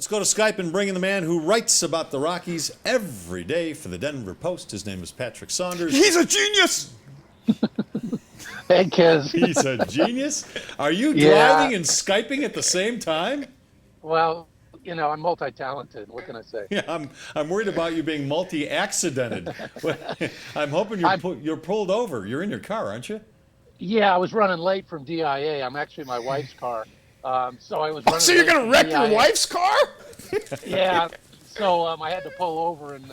Let's go to Skype and bring in the man who writes about the Rockies every day for the Denver Post. His name is Patrick Saunders. He's a genius! Hey, Kiz. He's a genius? Are you driving and Skyping at the same time? Well, I'm multi-talented. What can I say? Yeah, I'm worried about you being multi-accidented. I'm hoping you're pulled over. You're in your car, aren't you? Yeah, I was running late from DIA. I'm actually in my wife's car. So I was running So you're late going to from wreck your DIA. wife's car? Yeah. So I had to pull over and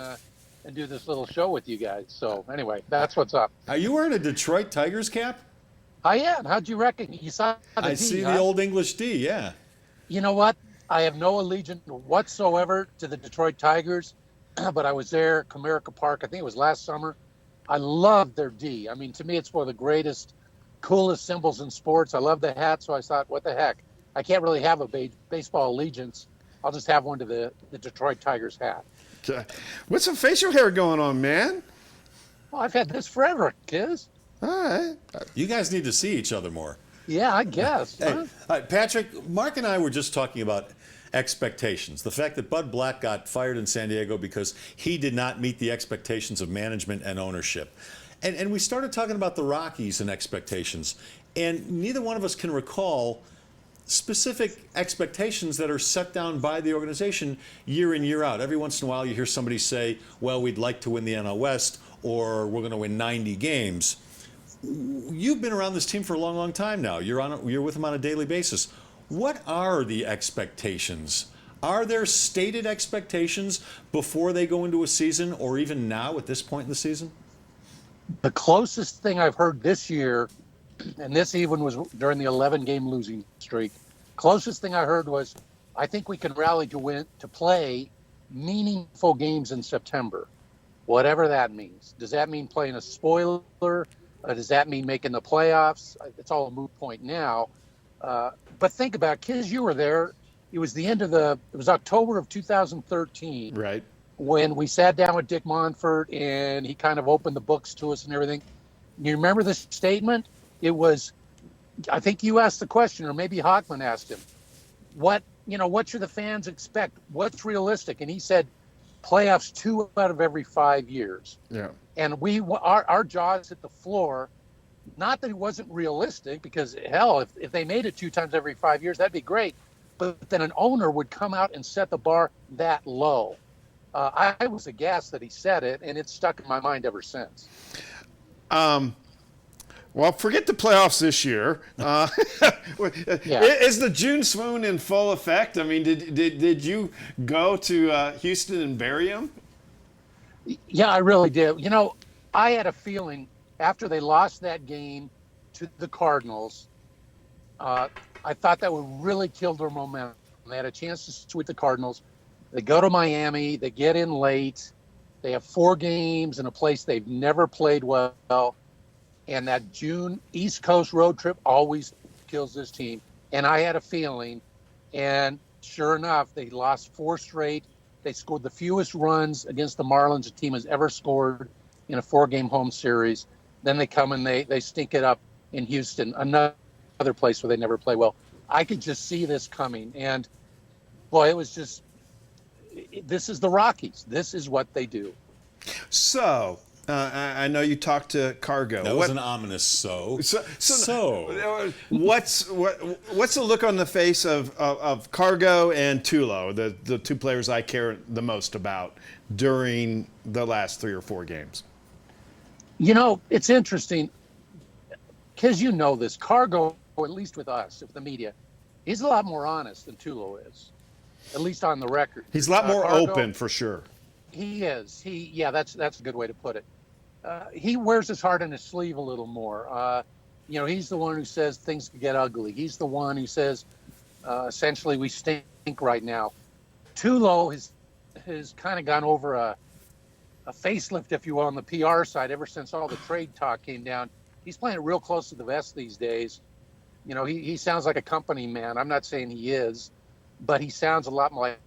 do this little show with you guys. So anyway, that's what's up. Are you wearing a Detroit Tigers cap? I am. How'd you reckon? You saw the D, I see huh? the old English D, yeah. You know what? I have no allegiance whatsoever to the Detroit Tigers, but I was there, Comerica Park, I think it was last summer. I love their D. I mean, to me, it's one of the greatest, coolest symbols in sports. I love the hat, so I thought, what the heck? I can't really have a baseball allegiance. I'll just have one to the Detroit Tigers hat. What's some facial hair going on, man? Well, I've had this forever, Kiz. All right. You guys need to see each other more. Yeah, I guess. Hey, Huh? Patrick, Mark and I were just talking about expectations. The fact that Bud Black got fired in San Diego because he did not meet the expectations of management and ownership. And we started talking about the Rockies and expectations. And neither one of us can recall specific expectations that are set down by the organization year in, year out. Every once in a while you hear somebody say, well, we'd like to win the NL West, or we're going to win 90 games. You've been around this team for a long, long time now. You're with them on a daily basis. What are the expectations? Are there stated expectations before they go into a season, or even now at this point in the season? The closest thing I've heard this year, and this even was during the 11-game losing streak, closest thing I heard was, I think we can rally to play meaningful games in September, whatever that means. Does that mean playing a spoiler? Does that mean making the playoffs? It's all a moot point now. But think about it, Kiz, you were there. It was it was October of 2013. Right. When we sat down with Dick Monfort and he kind of opened the books to us and everything. You remember the statement? It was, I think you asked the question, or maybe Hockman asked him, what should the fans expect? What's realistic? And he said, playoffs 2 out of every 5 years. Yeah. And our jaws hit the floor. Not that it wasn't realistic, because hell, if they made it 2 times every 5 years, that'd be great. But then an owner would come out and set the bar that low. I was aghast that he said it, and it's stuck in my mind ever since. Well, forget the playoffs this year. Is the June swoon in full effect? I mean, did you go to Houston and bury him? Yeah, I really did. I had a feeling after they lost that game to the Cardinals, I thought that would really kill their momentum. They had a chance to sweep the Cardinals. They go to Miami. They get in late. They have 4 games in a place they've never played well. And that June East Coast road trip always kills this team. And I had a feeling, and sure enough, they lost 4 straight. They scored the fewest runs against the Marlins a team has ever scored in a 4-game home series. Then they come and they stink it up in Houston, another place where they never play well. I could just see this coming. And, boy, it was just – this is the Rockies. This is what they do. So – I know you talked to Cargo. That was an ominous so. What's the look on the face of Cargo and Tulo, the 2 players I care the most about during the last 3 or 4 games? It's interesting, because this. Cargo, or at least with us, with the media, he's a lot more honest than Tulo is, at least on the record. He's a lot more Cargo, open, for sure. He is. That's a good way to put it. He wears his heart on his sleeve a little more. He's the one who says things could get ugly. He's the one who says, essentially, we stink right now. Tulo has kind of gone over a facelift, if you will, on the PR side ever since all the trade talk came down. He's playing it real close to the vest these days. He sounds like a company man. I'm not saying he is, but he sounds a lot more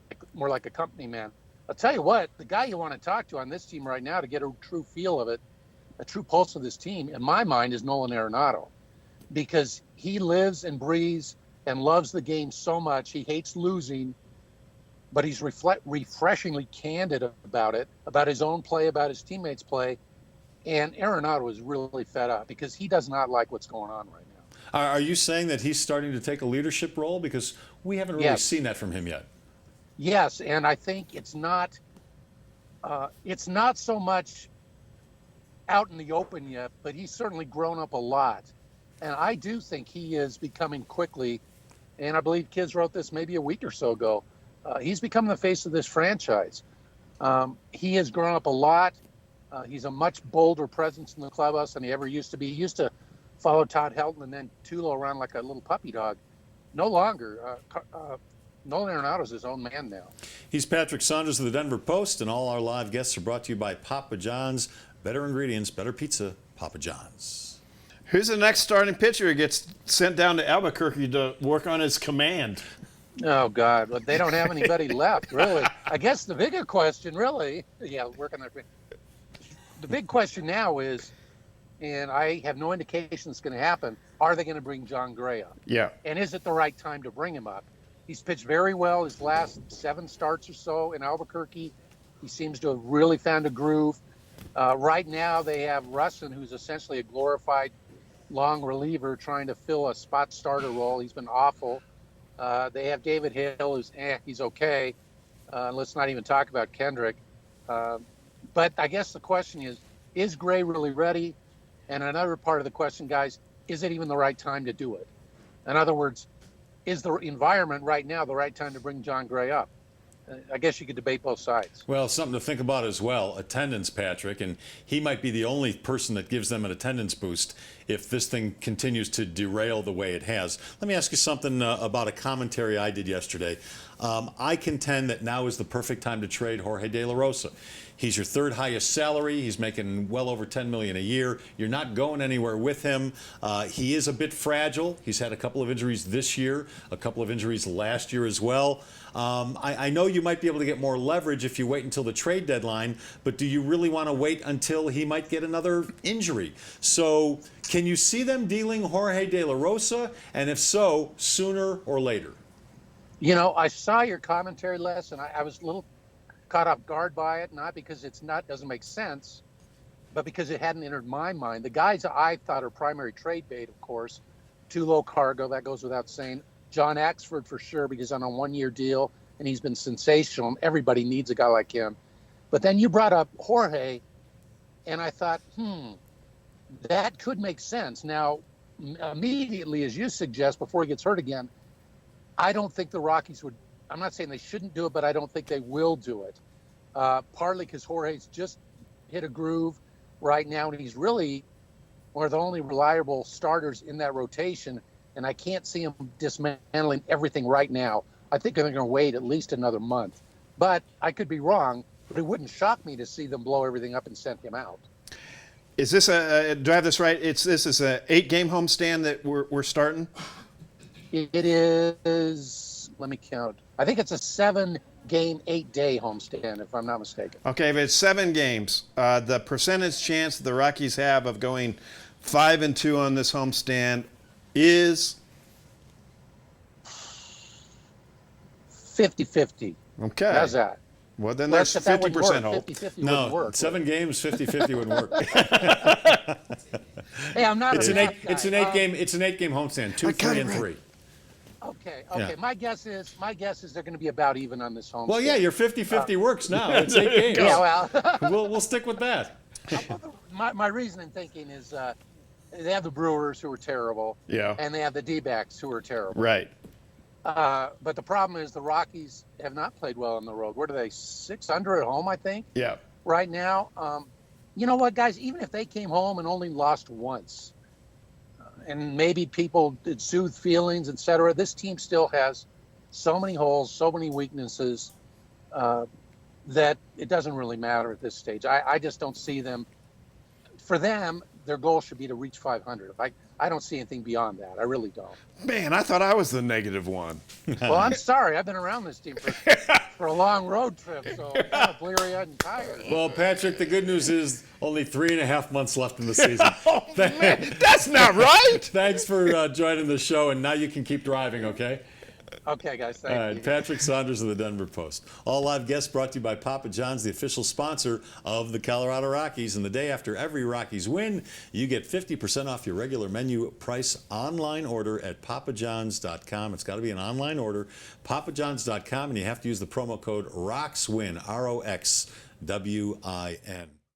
like a company man. I'll tell you what, the guy you want to talk to on this team right now to get a true feel of it, a true pulse of this team, in my mind, is Nolan Arenado, because he lives and breathes and loves the game so much. He hates losing. but he's refreshingly candid about it, about his own play, about his teammates' play. And Arenado is really fed up because he does not like what's going on right now. Are you saying that he's starting to take a leadership role? Because we haven't really seen that from him yet. Yes, and I think it's not so much out in the open yet, but he's certainly grown up a lot. And I do think he is becoming quickly, and I believe Kids wrote this maybe a week or so ago, he's become the face of this franchise. He has grown up a lot. He's a much bolder presence in the clubhouse than he ever used to be. He used to follow Todd Helton and then Tulo around like a little puppy dog. No longer. Nolan Arenado's his own man now. He's Patrick Saunders of the Denver Post, and all our live guests are brought to you by Papa John's. Better ingredients, better pizza, Papa John's. Who's the next starting pitcher who gets sent down to Albuquerque to work on his command? Oh, God. But they don't have anybody left, really. I guess the bigger question, really, working there. The big question now is, and I have no indication it's going to happen, are they going to bring John Gray up? Yeah. And is it the right time to bring him up? He's pitched very well his last 7 starts or so in Albuquerque. He seems to have really found a groove. Right now they have Russin, who's essentially a glorified long reliever trying to fill a spot starter role. He's been awful. They have David Hill, who's he's okay. Let's not even talk about Kendrick. But I guess the question is Gray really ready? And another part of the question, guys, is it even the right time to do it? In other words, is the environment right now the right time to bring John Gray up? I guess you could debate both sides. Well, something to think about as well, attendance, Patrick, and he might be the only person that gives them an attendance boost if this thing continues to derail the way it has. Let me ask you something about a commentary I did yesterday. I contend that now is the perfect time to trade Jorge De La Rosa. He's your 3rd highest salary. He's making well over $10 million a year. You're not going anywhere with him. He is a bit fragile. He's had a couple of injuries this year, a couple of injuries last year as well. I know you might be able to get more leverage if you wait until the trade deadline, but do you really want to wait until he might get another injury? So can you see them dealing Jorge De La Rosa? And if so, sooner or later? You know, I saw your commentary, Les, and I was a little caught off guard by it, not because doesn't make sense, but because it hadn't entered my mind. The guys I thought are primary trade bait, of course, Tulo, Cargo, that goes without saying. John Axford for sure, because on a 1-year deal, and he's been sensational. Everybody needs a guy like him. But then you brought up Jorge, and I thought, that could make sense. Now, immediately, as you suggest, before he gets hurt again, I don't think the Rockies would. I'm not saying they shouldn't do it, but I don't think they will do it. Partly because Jorge's just hit a groove right now, and he's really one of the only reliable starters in that rotation, and I can't see him dismantling everything right now. I think they're going to wait at least another month. But I could be wrong, but it wouldn't shock me to see them blow everything up and send him out. Is this do I have this right? This is a 8-game homestand that we're starting? It is, let me count. I think it's a 7-game, 8-day homestand, if I'm not mistaken. Okay, if it's 7 games, the percentage chance the Rockies have of going 5-2 on this homestand is 50-50. Okay. How's that? Well, then there's 50% hope. 50-50 No, wouldn't work. 7 games, 50-50 wouldn't work. Hey, I'm not It's a an math it's an guy. 8-game homestand, 2, 3, and 3. Okay. Yeah. My guess is they're going to be about even on this homestand. Well, yeah, your 50-50 works now. It's 8 games. Yeah, well, We'll stick with that. my reason in thinking is they have the Brewers, who are terrible, Yeah. and they have the D-backs, who are terrible. Right. But the problem is the Rockies have not played well on the road. What are they, 600 at home, I think, Yeah. right now? You know what, guys? Even if they came home and only lost once, and maybe people did soothe feelings, etc., this team still has so many holes, so many weaknesses, that it doesn't really matter at this stage. I just don't see them. For them, their goal should be to reach 500. I don't see anything beyond that. I really don't. Man, I thought I was the negative one. Well, I'm sorry. I've been around this team for a long road trip, so I'm kind of bleary-eyed and tired. Well, Patrick, the good news is only 3.5 months left in the season. Oh, man, that's not right. Thanks for joining the show, and now you can keep driving, okay? Okay, guys. All Thank right, you. Patrick Saunders of the Denver Post. All live guests brought to you by Papa John's, the official sponsor of the Colorado Rockies. And the day after every Rockies win, you get 50% off your regular menu price online order at papajohns.com. It's got to be an online order, papajohns.com, and you have to use the promo code ROXWIN, ROXWIN.